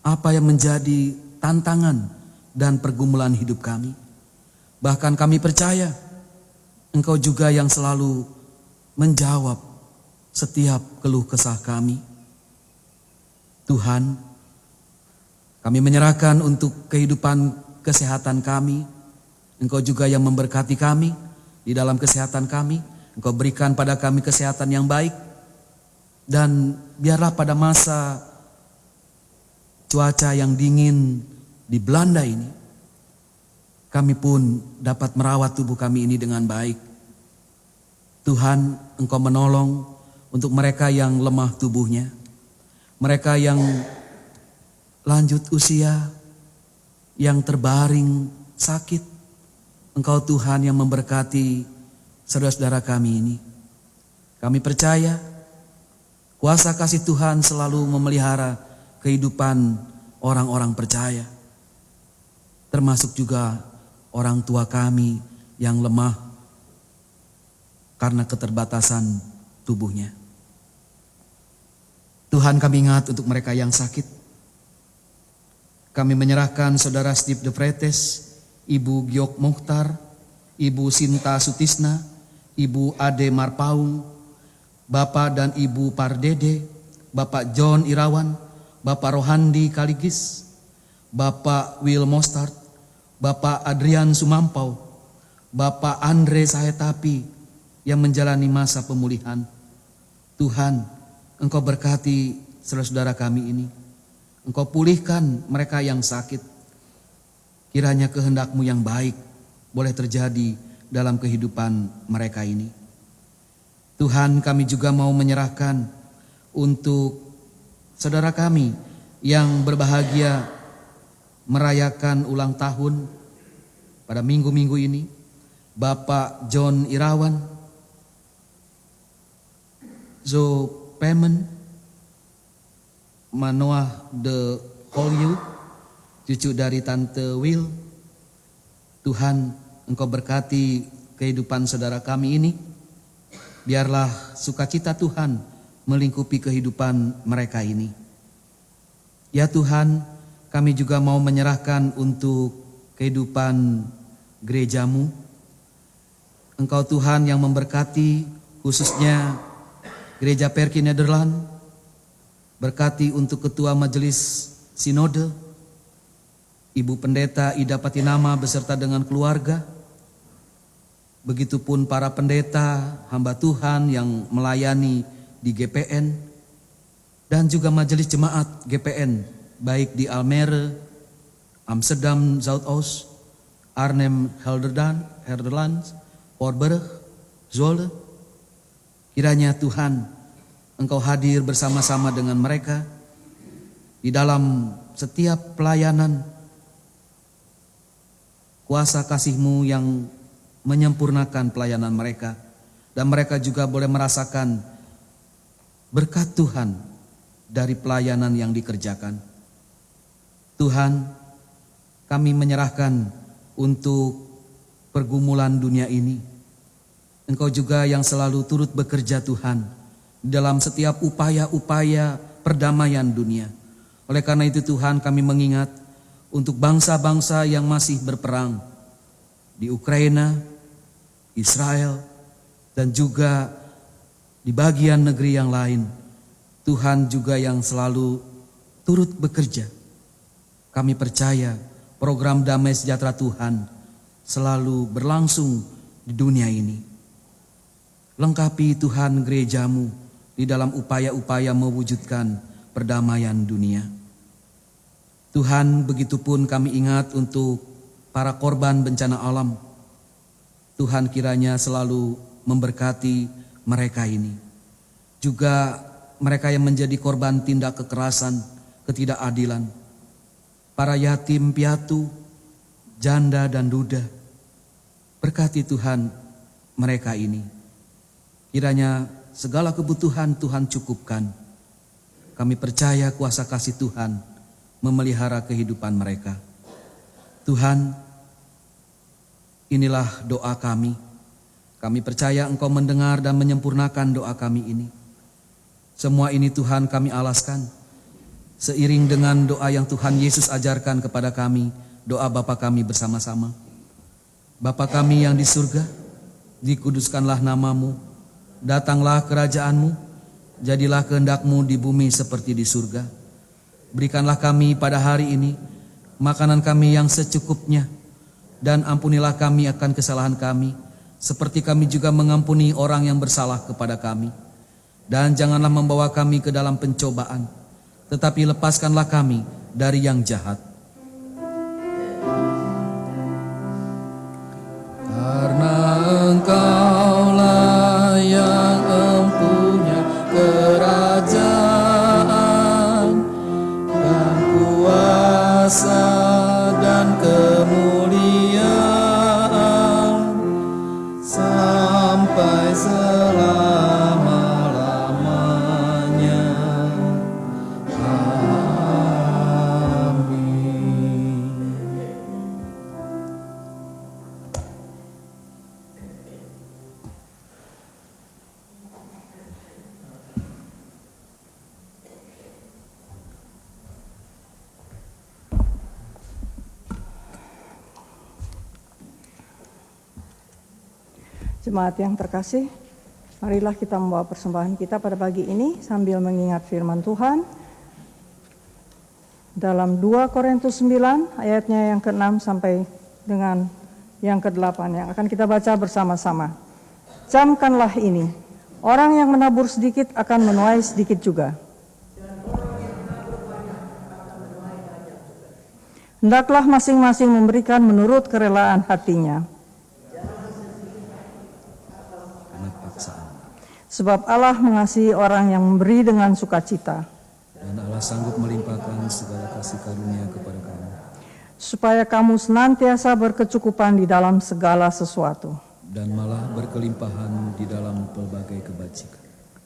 apa yang menjadi tantangan dan pergumulan hidup kami. Bahkan kami percaya Engkau juga yang selalu menjawab setiap keluh kesah kami. Tuhan, kami menyerahkan untuk kehidupan kesehatan kami. Engkau juga yang memberkati kami di dalam kesehatan kami. Engkau berikan pada kami kesehatan yang baik. Dan biarlah pada masa cuaca yang dingin di Belanda ini, kami pun dapat merawat tubuh kami ini dengan baik. Tuhan, Engkau menolong untuk mereka yang lemah tubuhnya, mereka yang lanjut usia, yang terbaring sakit. Engkau Tuhan yang memberkati saudara-saudara kami ini. Kami percaya kuasa kasih Tuhan selalu memelihara kehidupan orang-orang percaya, termasuk juga orang tua kami yang lemah karena keterbatasan tubuhnya. Tuhan, kami ingat untuk mereka yang sakit. Kami menyerahkan saudara Steve De Vretes, Ibu Giok Mukhtar, Ibu Sinta Sutisna, Ibu Ade Marpaung, Bapak dan Ibu Pardede, Bapak John Irawan, Bapak Rohandi Kaligis, Bapak Will Mostart, Bapak Adrian Sumampau, Bapak Andre Sahetapi yang menjalani masa pemulihan. Tuhan, Engkau berkati saudara-saudara kami ini. Engkau pulihkan mereka yang sakit. Kiranya kehendak-Mu yang baik boleh terjadi dalam kehidupan mereka ini. Tuhan, kami juga mau menyerahkan untuk saudara kami yang berbahagia merayakan ulang tahun pada minggu-minggu ini. Bapak John Irawan, Zo Pemen, Manoah de Holyu, cucu dari Tante Will. Tuhan, Engkau berkati kehidupan saudara kami ini. Biarlah sukacita Tuhan melingkupi kehidupan mereka ini. Ya Tuhan, kami juga mau menyerahkan untuk kehidupan gereja-Mu. Engkau Tuhan yang memberkati khususnya Gereja Perki Nederland. Berkati untuk Ketua Majelis Sinode, Ibu Pendeta Ida Patinama beserta dengan keluarga. Begitupun para pendeta, hamba Tuhan yang melayani di GPN. Dan juga majelis jemaat GPN, baik di Almere, Amsterdam, Zuidoost, Arnhem, Gelderland, Voorburg, Zwolle. Kiranya Tuhan, Engkau hadir bersama-sama dengan mereka di dalam setiap pelayanan. Kuasa kasih-Mu yang menyempurnakan pelayanan mereka. Dan mereka juga boleh merasakan berkat Tuhan dari pelayanan yang dikerjakan. Tuhan, kami menyerahkan untuk pergumulan dunia ini. Engkau juga yang selalu turut bekerja Tuhan dalam setiap upaya-upaya perdamaian dunia. Oleh karena itu Tuhan, kami mengingat untuk bangsa-bangsa yang masih berperang di Ukraina, Israel, dan juga di bagian negeri yang lain. Tuhan juga yang selalu turut bekerja. Kami percaya program damai sejahtera Tuhan selalu berlangsung di dunia ini. Lengkapi Tuhan gereja-Mu di dalam upaya-upaya mewujudkan perdamaian dunia. Tuhan, begitupun kami ingat untuk para korban bencana alam. Tuhan kiranya selalu memberkati mereka ini. Juga mereka yang menjadi korban tindak kekerasan, ketidakadilan. Para yatim piatu, janda dan duda. Berkati Tuhan mereka ini. Kiranya segala kebutuhan Tuhan cukupkan. Kami percaya kuasa kasih Tuhan memelihara kehidupan mereka. Tuhan, inilah doa kami. Kami percaya Engkau mendengar dan menyempurnakan doa kami ini. Semua ini Tuhan kami alaskan seiring dengan doa yang Tuhan Yesus ajarkan kepada kami, doa Bapa kami bersama-sama. Bapa kami yang di surga, dikuduskanlah namamu, datanglah kerajaanmu, jadilah kehendak-Mu di bumi seperti di surga. Berikanlah kami pada hari ini makanan kami yang secukupnya, dan ampunilah kami akan kesalahan kami, seperti kami juga mengampuni orang yang bersalah kepada kami. Dan janganlah membawa kami ke dalam pencobaan, tetapi lepaskanlah kami dari yang jahat. Karena Engkaulah yang empunya kerajaan dan kuasa dan kemuliaan sampai selama-lamanya. Amin. Jemaat yang terkasih, marilah kita membawa persembahan kita pada pagi ini sambil mengingat firman Tuhan dalam 2 Korintus 9 ayatnya yang ke-6 sampai dengan yang ke-8 yang akan kita baca bersama-sama. Camkanlah ini, orang yang menabur sedikit akan menuai sedikit juga. Hendaklah masing-masing memberikan menurut kerelaan hatinya. Sebab Allah mengasihi orang yang memberi dengan sukacita. Dan Allah sanggup melimpahkan segala kasih karunia kepada kamu, supaya kamu senantiasa berkecukupan di dalam segala sesuatu, dan malah berkelimpahan di dalam pelbagai kebajikan.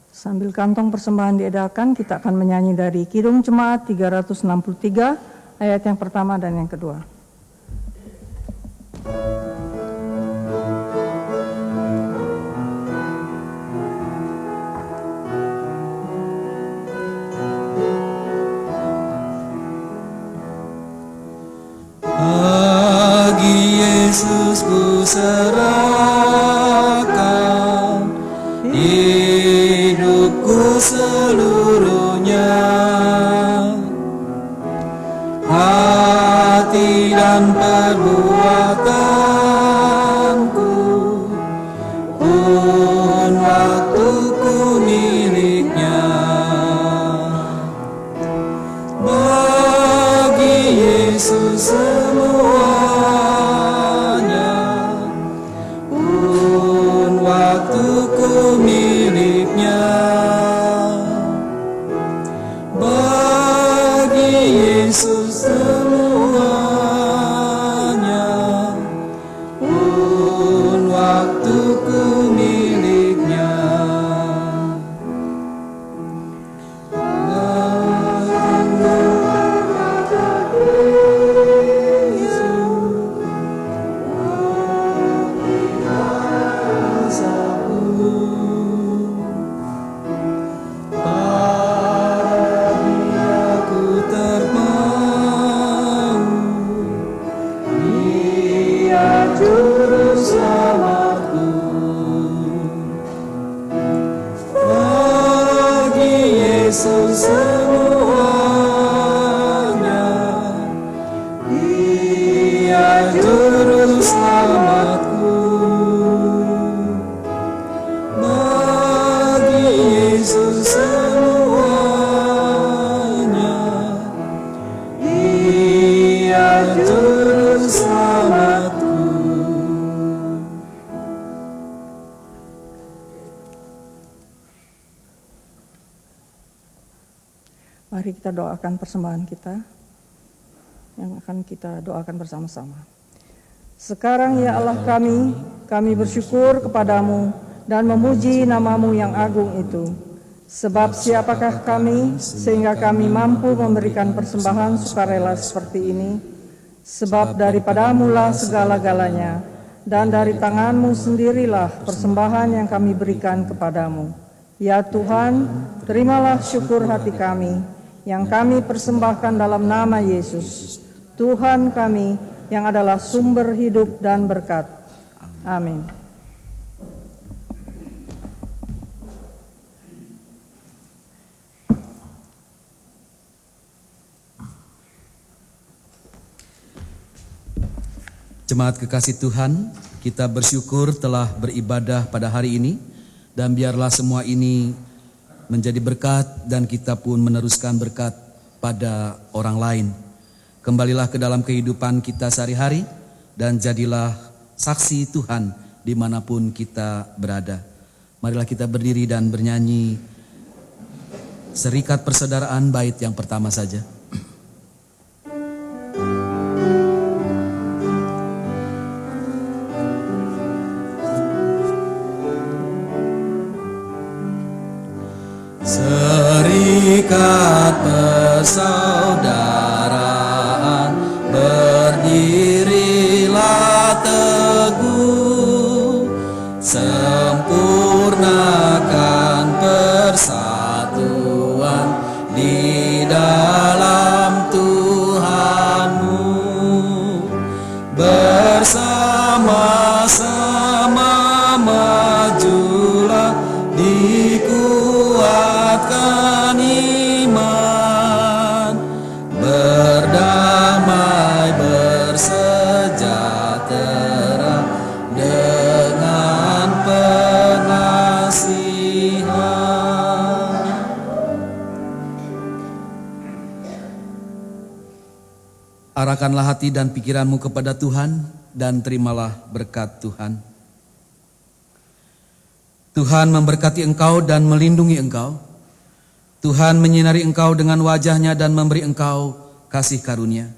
Sambil kantong persembahan diedarkan, kita akan menyanyi dari Kidung Jemaat 363 ayat yang pertama dan yang kedua. Yesus ku serahkan hidupku seluruhnya, hati dan perbuatanku pun waktuku miliknya. Bagi Yesus waktuku miliknya. Bagi Yesus semuanya, pun waktuku miliknya. Yesus semuanya, Dia juru selamatku. Bagi Yesus semuanya, Dia juru selamatku. Mari kita doakan persembahan kita yang akan kita doakan bersama-sama. Sekarang ya Allah kami bersyukur kepadamu dan memuji nama-Mu yang agung itu. Sebab siapakah kami sehingga kami mampu memberikan persembahan sukarela seperti ini? Sebab daripada-Mu lah segala-galanya, dan dari tangan-Mu sendirilah persembahan yang kami berikan kepadamu. Ya Tuhan, terimalah syukur hati kami, yang kami persembahkan dalam nama Yesus, Tuhan kami yang adalah sumber hidup dan berkat. Amin. Jemaat kekasih Tuhan, kita bersyukur telah beribadah pada hari ini, dan biarlah semua ini menjadi berkat dan kita pun meneruskan berkat pada orang lain. Kembalilah ke dalam kehidupan kita sehari-hari dan jadilah saksi Tuhan dimanapun kita berada. Marilah kita berdiri dan bernyanyi Serikat Persaudaraan bait yang pertama saja. Serikat persaudaraan, berdirilah teguh, sempurnakan persatuan di dalam Tuhanmu. Bersama-sama majulah, dikuatkan iman, berdamai bersejahtera dengan pengasihan. Arahkanlah hati dan pikiranmu kepada Tuhan dan terimalah berkat Tuhan. Tuhan memberkati engkau dan melindungi engkau. Tuhan menyinari engkau dengan wajahnya dan memberi engkau kasih karunia.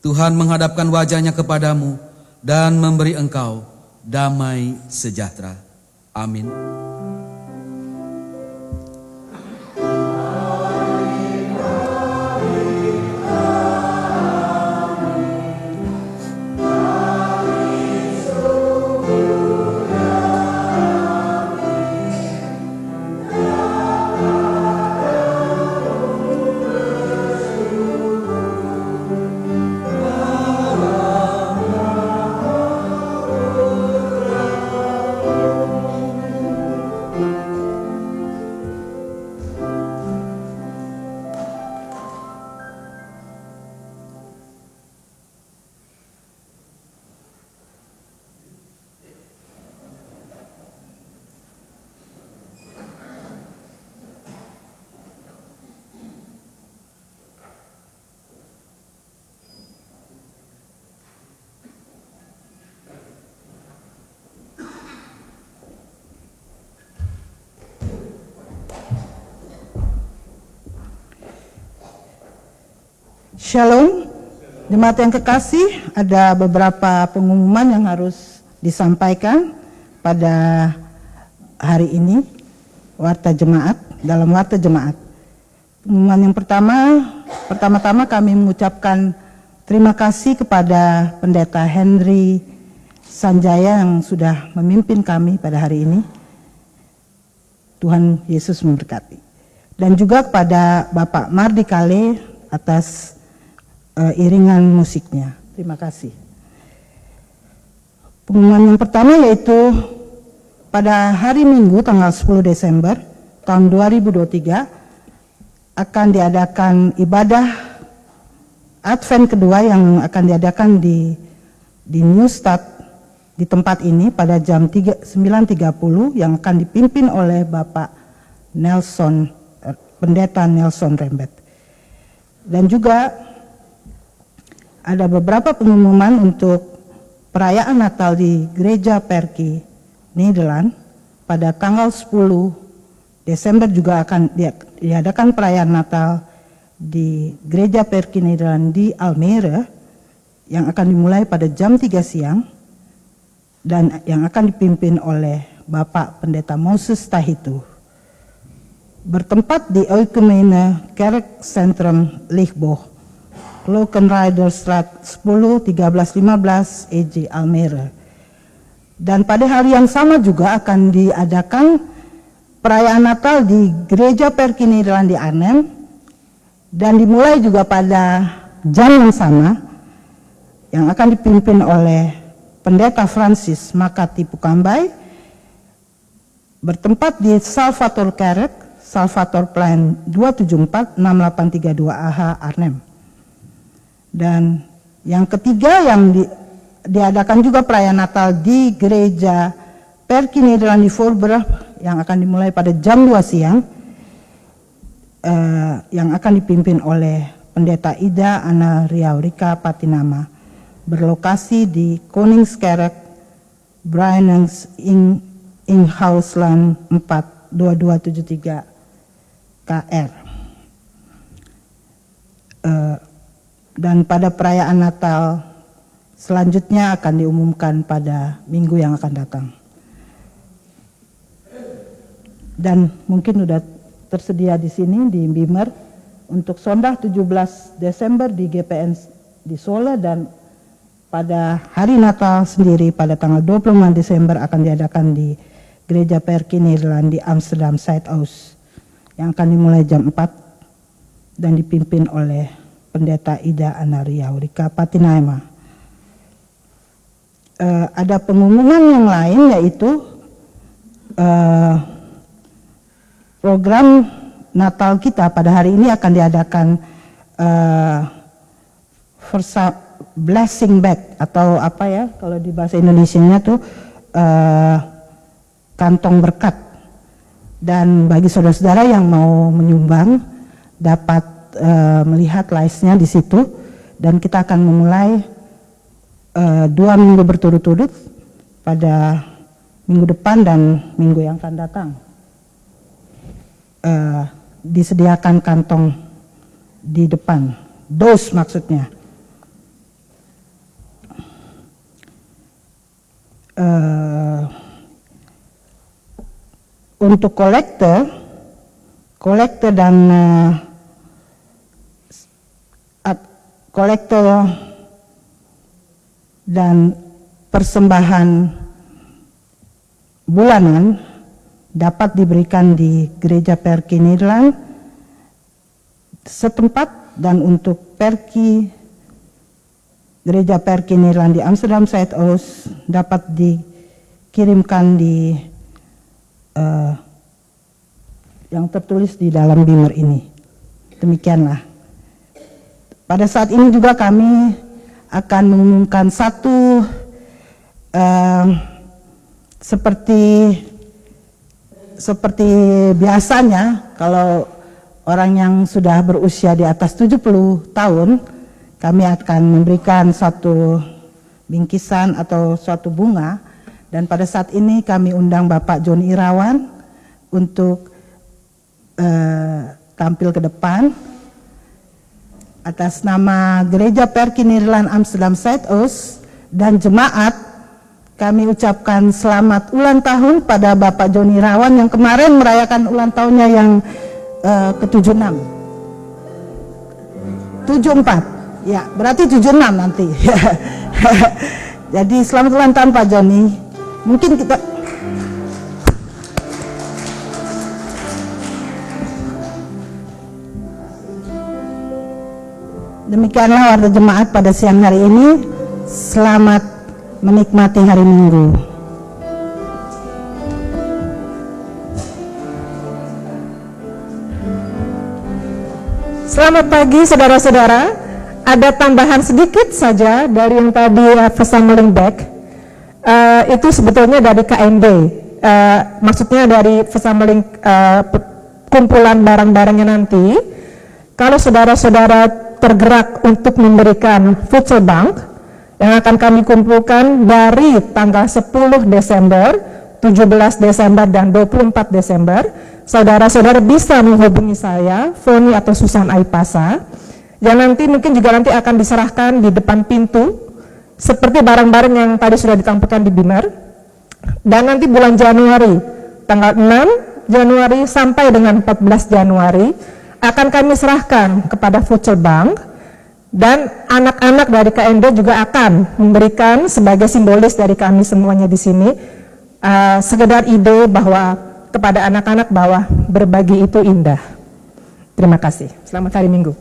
Tuhan menghadapkan wajahnya kepadamu dan memberi engkau damai sejahtera. Amin. Shalom, jemaat yang kekasih, ada beberapa pengumuman yang harus disampaikan pada hari ini dalam warta jemaat. Pengumuman yang pertama-tama kami mengucapkan terima kasih kepada Pendeta Henry Sanjaya yang sudah memimpin kami pada hari ini. Tuhan Yesus memberkati. Dan juga kepada Bapak Mardi Kale atas iringan musiknya. Terima kasih. Pengumuman yang pertama yaitu pada hari Minggu tanggal 10 Desember tahun 2023 akan diadakan ibadah Advent kedua yang akan diadakan di New Start di tempat ini pada jam 9.30 yang akan dipimpin oleh Bapak Pendeta Nelson Rembet. Dan juga ada beberapa pengumuman untuk perayaan Natal di Gereja Perki, Nederland. Pada tanggal 10 Desember juga akan diadakan perayaan Natal di Gereja Perki, Nederland di Almere yang akan dimulai pada jam 3 siang dan yang akan dipimpin oleh Bapak Pendeta Moses Tahitu, bertempat di Oikumene Kerk Centrum Lichtboog, Klokenrijderstraat 10 1315 EJ Almere. Dan pada hari yang sama juga akan diadakan perayaan Natal di Gereja Perki Nederland di Arnhem, dan dimulai juga pada jam yang sama, yang akan dipimpin oleh Pendeta Francis Makati Pukambai, bertempat di Salvator Kerk, Salvatorplein 274 6832 AH Arnhem. Dan yang ketiga yang diadakan juga perayaan Natal di Gereja Perki Nederland di Voorburg, yang akan dimulai pada jam 2 siang, yang akan dipimpin oleh Pendeta Ida Anna Riaurika Patinama, berlokasi di Koningskerk Bruinings Inghouseland 4 2273 KR. Dan pada perayaan Natal selanjutnya akan diumumkan pada minggu yang akan datang. Dan mungkin sudah tersedia di sini di Bimer untuk Sondag 17 Desember di GPN di Sole, dan pada hari Natal sendiri pada tanggal 25 Desember akan diadakan di Gereja Perki Nederland di Amsterdam Zuidoost, yang akan dimulai jam 4 dan dipimpin oleh Pendeta Ida Anna Riaurika Patinama. Ada pengumuman yang lain, yaitu program Natal kita pada hari ini akan diadakan blessing bag, atau apa ya kalau di bahasa Indonesianya tuh kantong berkat. Dan bagi saudara-saudara yang mau menyumbang dapat melihat listnya di situ, dan kita akan memulai 2 minggu berturut-turut pada minggu depan dan minggu yang akan datang. Disediakan kantong di depan, dos maksudnya. Untuk kolektor dan persembahan bulanan dapat diberikan di Gereja Perki Nederland setempat, dan untuk Gereja Perki Nederland di Amsterdam Zuidoost dapat dikirimkan di yang tertulis di dalam Bimer ini. Demikianlah. Pada saat ini juga kami akan mengumumkan satu seperti biasanya kalau orang yang sudah berusia di atas 70 tahun, kami akan memberikan satu bingkisan atau suatu bunga. Dan pada saat ini kami undang Bapak John Irawan untuk tampil ke depan. Atas nama Gereja Perki Nederland Amsterdam Zuidoost dan jemaat, kami ucapkan selamat ulang tahun pada Bapak Joni Irawan yang kemarin merayakan ulang tahunnya yang ke-76. 74. Ya, berarti 76 nanti. Jadi selamat ulang tahun Pak Joni. Mungkin kita demikianlah warta jemaat pada siang hari ini. Selamat menikmati hari Minggu. Selamat pagi saudara-saudara. Ada tambahan sedikit saja dari yang tadi Versameling Bag. Itu sebetulnya dari KND. Maksudnya dari Versameling kumpulan barang-barangnya nanti. Kalau saudara-saudara tergerak untuk memberikan Futsal Bank yang akan kami kumpulkan dari tanggal 10 Desember, 17 Desember, dan 24 Desember, saudara-saudara bisa menghubungi saya, Foni atau Susan Aipasa, yang nanti mungkin juga nanti akan diserahkan di depan pintu, seperti barang-barang yang tadi sudah ditampilkan di Bimer. Dan nanti bulan Januari, tanggal 6 Januari sampai dengan 14 Januari, akan kami serahkan kepada Voucher Bank, dan anak-anak dari KMD juga akan memberikan sebagai simbolis dari kami semuanya di sini, sekedar ide bahwa kepada anak-anak bahwa berbagi itu indah. Terima kasih. Selamat hari Minggu.